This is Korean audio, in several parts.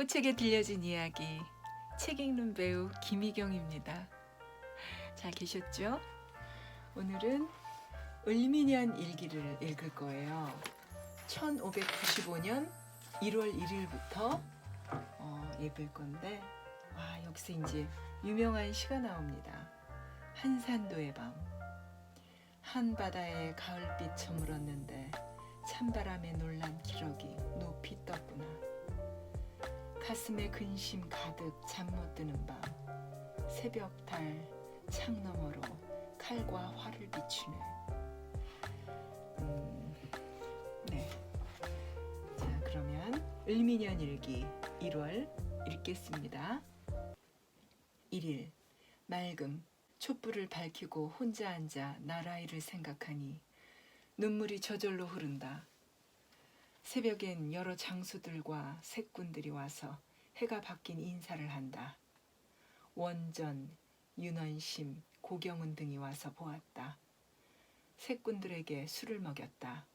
꽃책에 들려진 이야기, 책 읽는 배우 김희경입니다. 잘 계셨죠? 오늘은 을미년 일기를 읽을 거예요. 1595년 1월 1일부터 읽을 건데 여기서 이제 유명한 시가 나옵니다. 한산도의 밤. 한바다에 가을빛 저물었는데 찬바람에 놀란 기러기 높이 떴구나. 가슴에 근심 가득 잠 못 드는 밤, 새벽달 창 너머로 칼과 활을 비추네. 네. 자, 그러면 을미년 일기 1월 읽겠습니다. 1일 맑음. 촛불을 밝히고 혼자 앉아 나라일을 생각하니 눈물이 저절로 흐른다. 새벽엔 여러 장수들과 색군들이 와서 해가 바뀐 인사를 한다. 원전, 윤원심, 고경은 등이 와서 보았다. 색군들에게 술을 먹였다.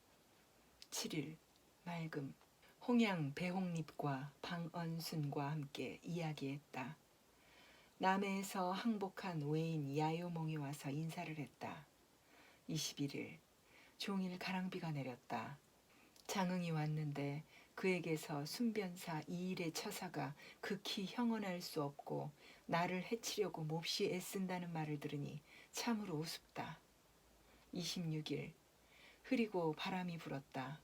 7일 맑음. 홍양 배홍립과 방언순과 함께 이야기했다. 남해에서 항복한 외인 야요몽이 와서 인사를 했다. 21일 종일 가랑비가 내렸다. 장흥이 왔는데 그에게서 순변사 이일의 처사가 극히 형언할 수 없고 나를 해치려고 몹시 애쓴다는 말을 들으니 참으로 우습다. 26일 흐리고 바람이 불었다.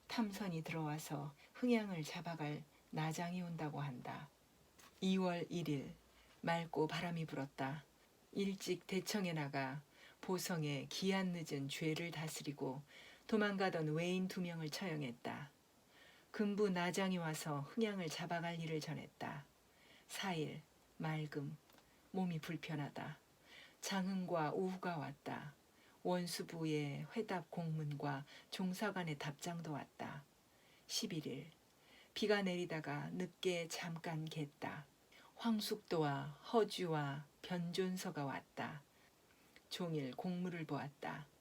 탐선이 들어와서 흥양을 잡아갈 나장이 온다고 한다. 2월 1일 맑고 바람이 불었다. 일찍 대청에 나가 보성에 기한 늦은 죄를 다스리고 도망가던 외인 2명을 처형했다. 금부 나장이 와서 흥양을 잡아갈 일을 전했다. 4일 맑음. 몸이 불편하다. 장흥과 우후가 왔다. 원수부의 회답 공문과 종사관의 답장도 왔다. 11일 비가 내리다가 늦게 잠깐 갰다. 황숙도와 허주와 변존서가 왔다. 종일 공무를 보았다.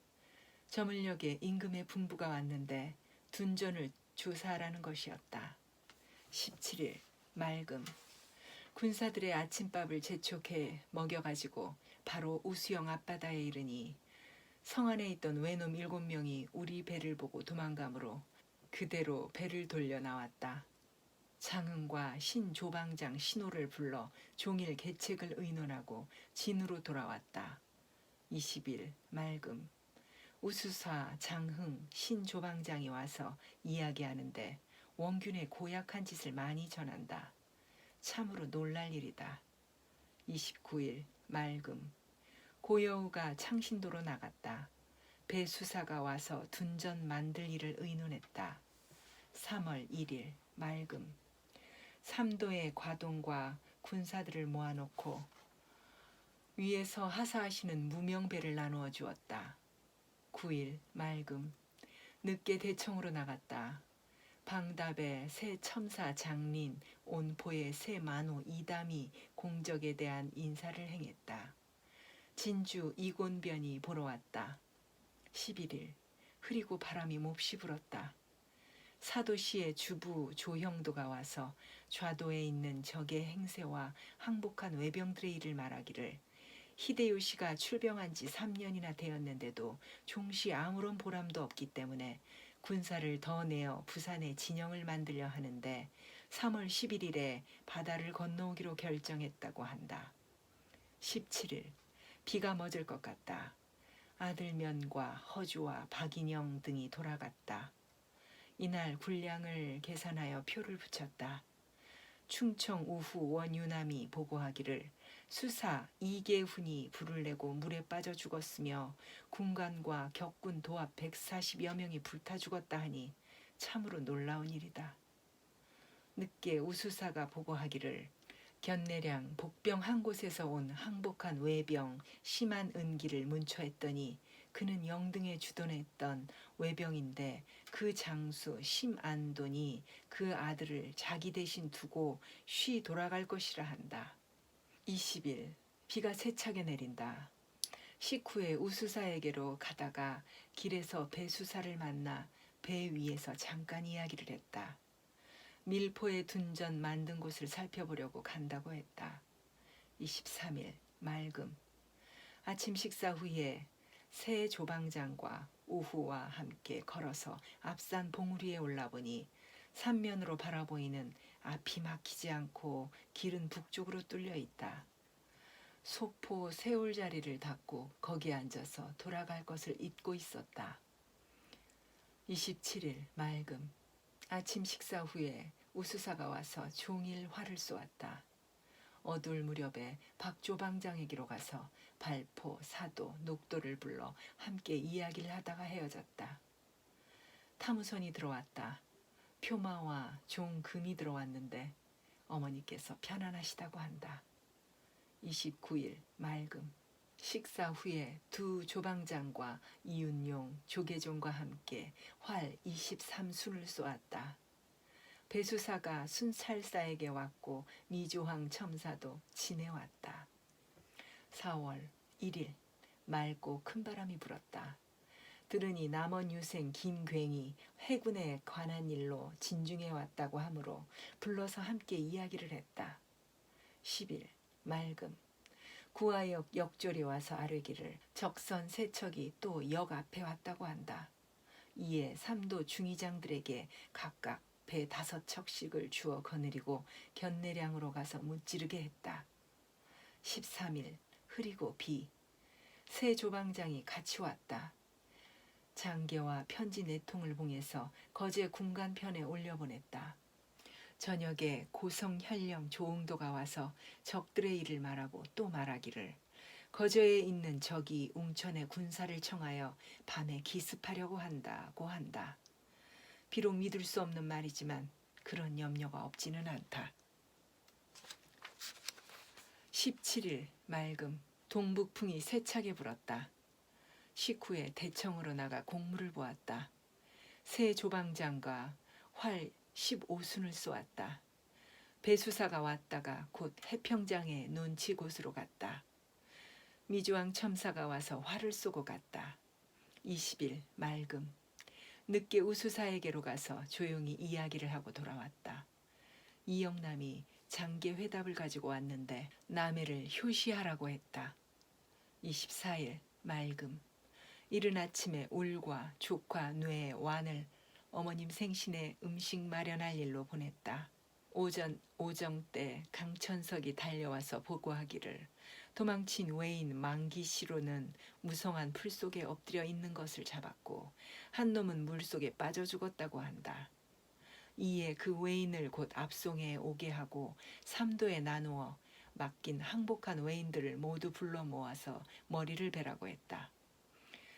저물녘에 임금의 분부가 왔는데 둔전을 조사하라는 것이었다. 17일 맑음. 군사들의 아침밥을 재촉해 먹여가지고 바로 우수영 앞바다에 이르니 성 안에 있던 외놈 7명이 우리 배를 보고 도망가므로 그대로 배를 돌려 나왔다. 장흥과 신조방장 신호를 불러 종일 계책을 의논하고 진으로 돌아왔다. 20일 맑음. 우수사, 장흥, 신조방장이 와서 이야기하는데 원균의 고약한 짓을 많이 전한다. 참으로 놀랄 일이다. 29일 맑음. 고여우가 창신도로 나갔다. 배수사가 와서 둔전 만들 일을 의논했다. 3월 1일 맑음. 삼도의 과동과 군사들을 모아놓고 위에서 하사하시는 무명배를 나누어 주었다. 9일 맑음. 늦게 대청으로 나갔다. 방답의 새 첨사 장린, 온포의 새 만호 이담이 공적에 대한 인사를 행했다. 진주 이곤변이 보러 왔다. 11일 흐리고 바람이 몹시 불었다. 사도시의 주부 조형도가 와서 좌도에 있는 적의 행세와 항복한 외병들의 일을 말하기를 히데요시가 출병한 지 3년이나 되었는데도 종시 아무런 보람도 없기 때문에 군사를 더 내어 부산에 진영을 만들려 하는데 3월 11일에 바다를 건너오기로 결정했다고 한다. 17일 비가 멎을 것 같다. 아들면과 허주와 박인영 등이 돌아갔다. 이날 군량을 계산하여 표를 붙였다. 충청 우후 원유남이 보고하기를 수사 이계훈이 불을 내고 물에 빠져 죽었으며 군관과 격군 도합 140여 명이 불타 죽었다 하니 참으로 놀라운 일이다. 늦게 우수사가 보고하기를 견내량 복병 한 곳에서 온 항복한 외병 심한 은기를 문초했더니 그는 영등에 주둔했던 외병인데 그 장수 심안돈이 그 아들을 자기 대신 두고 쉬 돌아갈 것이라 한다. 20일 비가 세차게 내린다. 식후에 우수사에게로 가다가 길에서 배수사를 만나 배 위에서 잠깐 이야기를 했다. 밀포에 둔전 만든 곳을 살펴보려고 간다고 했다. 23일 맑음. 아침 식사 후에 새 조방장과 우후와 함께 걸어서 앞산 봉우리에 올라보니 삼면으로 바라보이는 앞이 막히지 않고 길은 북쪽으로 뚫려 있다. 소포 세울 자리를 닫고 거기에 앉아서 돌아갈 것을 잊고 있었다. 27일 맑음. 아침 식사 후에 우수사가 와서 종일 활을 쏘았다. 어두울 무렵에 박조방장에게로 가서 발포, 사도, 녹도를 불러 함께 이야기를 하다가 헤어졌다. 타무선이 들어왔다. 표마와 종금이 들어왔는데 어머니께서 편안하시다고 한다. 29일 맑음. 식사 후에 두 조방장과 이윤용, 조계종과 함께 활 23순을 쏘았다. 배수사가 순찰사에게 왔고 미조황 첨사도 지내왔다. 4월 1일 맑고 큰 바람이 불었다. 들으니 남원 유생 김괭이 해군에 관한 일로 진중에 왔다고 하므로 불러서 함께 이야기를 했다. 10일 맑음. 구화역 역졸이 와서 아뢰기를 적선 세척이 또 역 앞에 왔다고 한다. 이에 삼도 중의장들에게 각각 배 5척씩을 주어 거느리고 견내량으로 가서 무찌르게 했다. 13일 흐리고 비. 새 조방장이 같이 왔다. 장계와 편지 4통을 봉해서 거제 군간편에 올려보냈다. 저녁에 고성현령 조응도가 와서 적들의 일을 말하고 또 말하기를 거제에 있는 적이 웅천에 군사를 청하여 밤에 기습하려고 한다고 한다. 비록 믿을 수 없는 말이지만 그런 염려가 없지는 않다. 17일 맑음. 동북풍이 세차게 불었다. 식후에 대청으로 나가 공무를 보았다. 새 조방장과 활 15순을 쏘았다. 배수사가 왔다가 곧 해평장의 논치 곳으로 갔다. 미조왕 첨사가 와서 활을 쏘고 갔다. 20일 맑음. 늦게 우수사에게로 가서 조용히 이야기를 하고 돌아왔다. 이영남이 장계 회답을 가지고 왔는데 남해를 효시하라고 했다. 24일 맑음. 이른 아침에 울과 족과 뇌, 완을 어머님 생신에 음식 마련할 일로 보냈다. 오정 때 강천석이 달려와서 보고하기를 도망친 외인 만기시로는 무성한 풀 속에 엎드려 있는 것을 잡았고 한 놈은 물 속에 빠져 죽었다고 한다. 이에 그 외인을 곧 압송해 오게 하고 3도에 나누어 맡긴 항복한 외인들을 모두 불러 모아서 머리를 베라고 했다.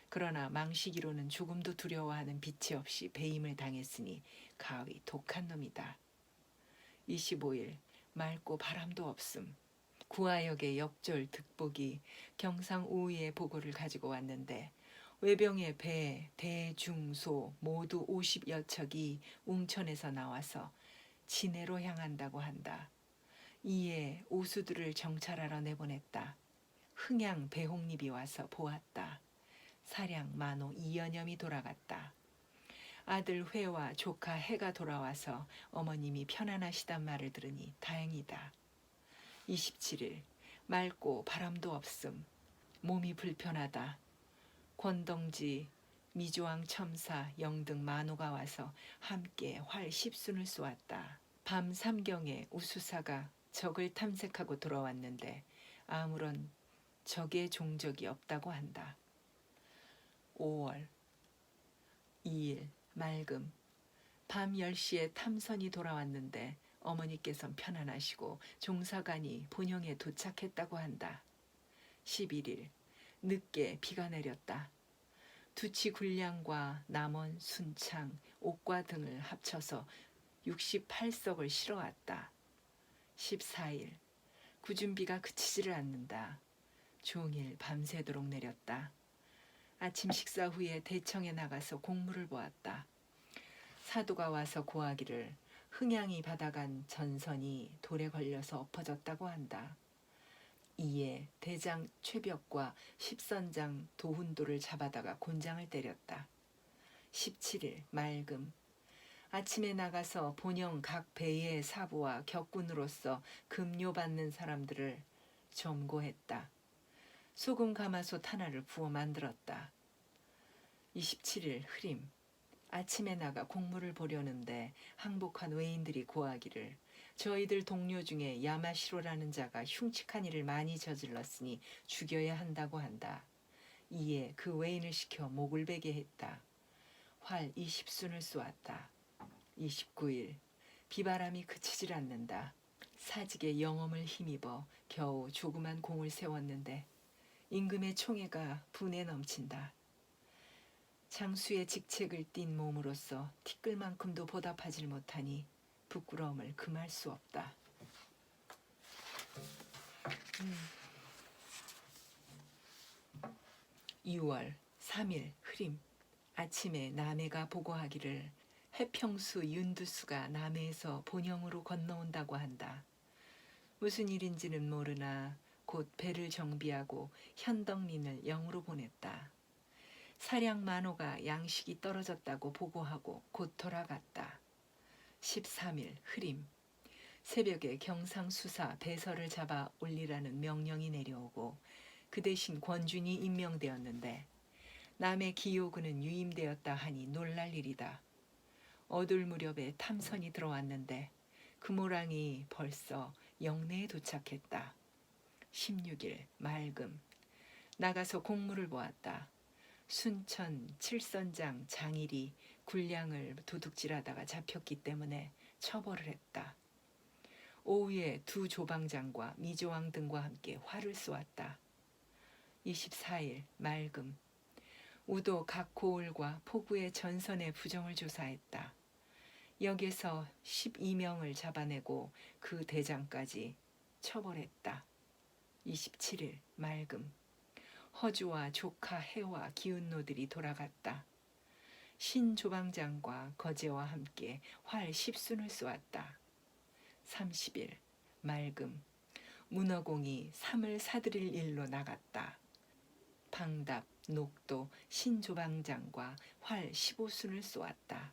그러나 망시기로는 조금도 두려워하는 빛이 없이 배임을 당했으니 가히 독한 놈이다. 25일 맑고 바람도 없음. 구화역의 역졸 득복이 경상 우의의 보고를 가지고 왔는데 외병의 배, 대, 중, 소 모두 50여 척이 웅천에서 나와서 진해로 향한다고 한다. 이에 오수들을 정찰하러 내보냈다. 흥양 배홍립이 와서 보았다. 사량 만호 이연염이 돌아갔다. 아들 회와 조카 해가 돌아와서 어머님이 편안하시단 말을 들으니 다행이다. 27일 맑고 바람도 없음. 몸이 불편하다. 권동지, 미조왕 첨사, 영등 만호가 와서 함께 활 10순을 쏘았다. 밤 3경에 우수사가 적을 탐색하고 돌아왔는데 아무런 적의 종적이 없다고 한다. 5월 2일 맑음. 밤 10시에 탐선이 돌아왔는데 어머니께선 편안하시고 종사관이 본영에 도착했다고 한다. 11일 늦게 비가 내렸다. 두치 군량과 남원, 순창, 옥과 등을 합쳐서 68석을 실어왔다. 14일 구준비가 그치지를 않는다. 종일 밤새도록 내렸다. 아침 식사 후에 대청에 나가서 공무를 보았다. 사도가 와서 고하기를 흥양이 받아간 전선이 돌에 걸려서 엎어졌다고 한다. 이에 대장 최벽과 십선장 도훈도를 잡아다가 곤장을 때렸다. 17일 맑음. 아침에 나가서 본영 각 배의 사부와 격군으로서 급료받는 사람들을 점거했다. 소금 가마솥 하나를 부어 만들었다. 27일 흐림. 아침에 나가 공무를 보려는데 항복한 외인들이 고하기를 저희들 동료 중에 야마시로라는 자가 흉측한 일을 많이 저질렀으니 죽여야 한다고 한다. 이에 그 외인을 시켜 목을 베게 했다. 활 20순을 쏘았다. 29일 비바람이 그치질 않는다. 사직의 영험을 힘입어 겨우 조그만 공을 세웠는데 임금의 총애가 분에 넘친다. 장수의 직책을 띤 몸으로서 티끌만큼도 보답하질 못하니 부끄러움을 금할 수 없다. 6월 3일 흐림. 아침에 남해가 보고하기를 해평수 윤두수가 남해에서 본영으로 건너온다고 한다. 무슨 일인지는 모르나 곧 배를 정비하고 현덕린을 영으로 보냈다. 사량 만호가 양식이 떨어졌다고 보고하고 곧 돌아갔다. 13일 흐림. 새벽에 경상수사 배설을 잡아 올리라는 명령이 내려오고 그 대신 권준이 임명되었는데 남의 기요군은 유임되었다 하니 놀랄 일이다. 어둘 무렵에 탐선이 들어왔는데 금오랑이 벌써 영내에 도착했다. 16일 맑음. 나가서 공무를 보았다. 순천 칠선장 장일이 군량을 도둑질하다가 잡혔기 때문에 처벌을 했다. 오후에 두 조방장과 미조왕 등과 함께 활을 쏘았다. 24일 맑음. 우도 각 고을과 포구의 전선의 부정을 조사했다. 역에서 12명을 잡아내고 그 대장까지 처벌했다. 27일 맑음. 허주와 조카 해와 기운노들이 돌아갔다. 신조방장과 거제와 함께 활 10순을 쏘았다. 30일 맑음. 문어공이 삼을 사들일 일로 나갔다. 방답, 녹도, 신조방장과 활 15순을 쏘았다.